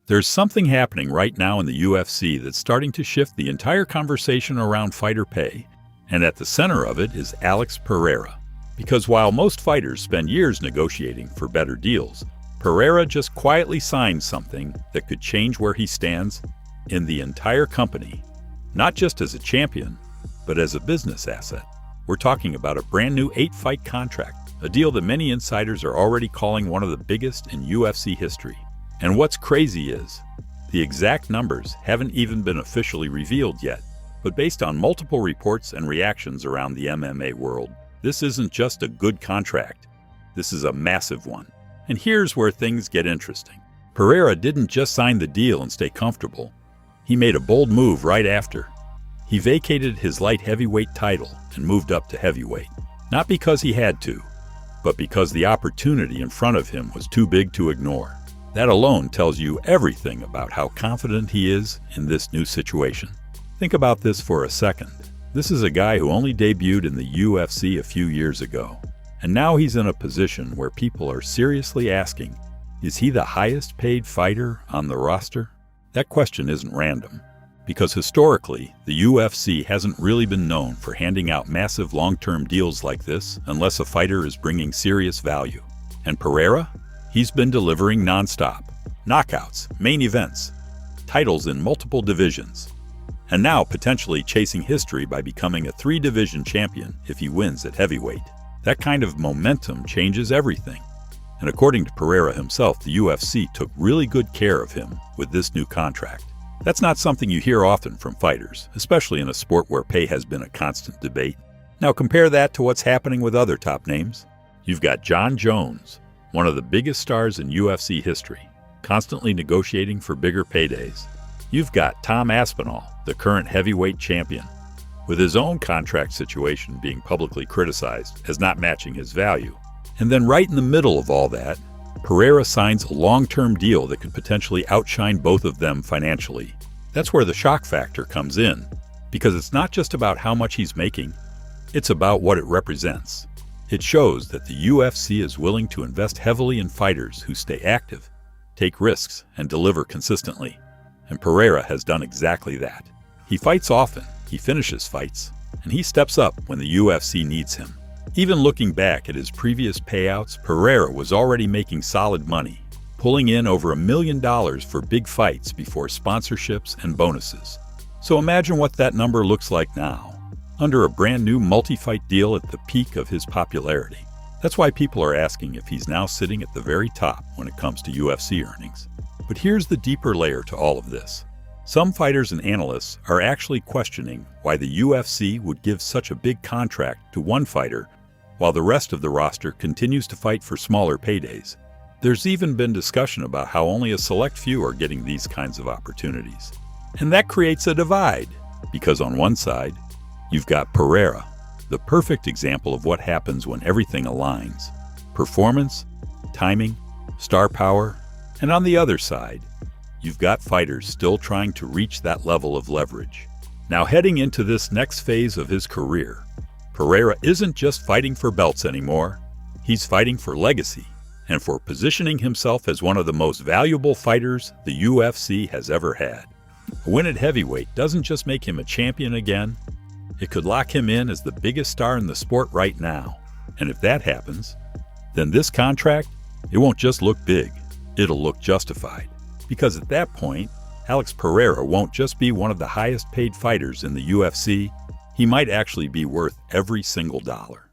There's something happening right now in the UFC that's starting to shift the entire conversation around fighter pay, and at the center of it is Alex Pereira. Because while most fighters spend years negotiating for better deals, Pereira just quietly signed something that could change where he stands in the entire company, not just as a champion, but as a business asset. We're talking about a brand new 8-fight contract, a deal that many insiders are already calling one of the biggest in UFC history. And what's crazy is, the exact numbers haven't even been officially revealed yet, but based on multiple reports and reactions around the MMA world, this isn't just a good contract, this is a massive one. And here's where things get interesting. Pereira didn't just sign the deal and stay comfortable. He made a bold move right after. He vacated his light heavyweight title and moved up to heavyweight. Not because he had to, but because the opportunity in front of him was too big to ignore. That alone tells you everything about how confident he is in this new situation. Think about this for a second. This is a guy who only debuted in the UFC a few years ago. And now he's in a position where people are seriously asking, is he the highest paid fighter on the roster? That question isn't random, because historically, the UFC hasn't really been known for handing out massive long-term deals like this unless a fighter is bringing serious value. And Pereira? He's been delivering nonstop. Knockouts, main events, titles in multiple divisions, and now potentially chasing history by becoming a 3-division champion if he wins at heavyweight. That kind of momentum changes everything. And according to Pereira himself, the UFC took really good care of him with this new contract. That's not something you hear often from fighters, especially in a sport where pay has been a constant debate. Now compare that to what's happening with other top names. You've got Jon Jones, one of the biggest stars in UFC history, constantly negotiating for bigger paydays. You've got Tom Aspinall, the current heavyweight champion, with his own contract situation being publicly criticized as not matching his value. And then right in the middle of all that, Pereira signs a long-term deal that could potentially outshine both of them financially. That's where the shock factor comes in, because it's not just about how much he's making, it's about what it represents. It shows that the UFC is willing to invest heavily in fighters who stay active, take risks, and deliver consistently. And Pereira has done exactly that. He fights often, he finishes fights, and he steps up when the UFC needs him. Even looking back at his previous payouts, Pereira was already making solid money, pulling in over $1 million for big fights before sponsorships and bonuses. So imagine what that number looks like now, under a brand new multi-fight deal at the peak of his popularity. That's why people are asking if he's now sitting at the very top when it comes to UFC earnings. But here's the deeper layer to all of this. Some fighters and analysts are actually questioning why the UFC would give such a big contract to one fighter while the rest of the roster continues to fight for smaller paydays. There's even been discussion about how only a select few are getting these kinds of opportunities. And that creates a divide, because on one side, you've got Pereira, the perfect example of what happens when everything aligns. Performance, timing, star power, and on the other side, you've got fighters still trying to reach that level of leverage. Now heading into this next phase of his career, Pereira isn't just fighting for belts anymore, he's fighting for legacy and for positioning himself as one of the most valuable fighters the UFC has ever had. A win at heavyweight doesn't just make him a champion again, it could lock him in as the biggest star in the sport right now. And if that happens, then this contract, it won't just look big, it'll look justified. Because at that point, Alex Pereira won't just be one of the highest paid fighters in the UFC, he might actually be worth every single dollar.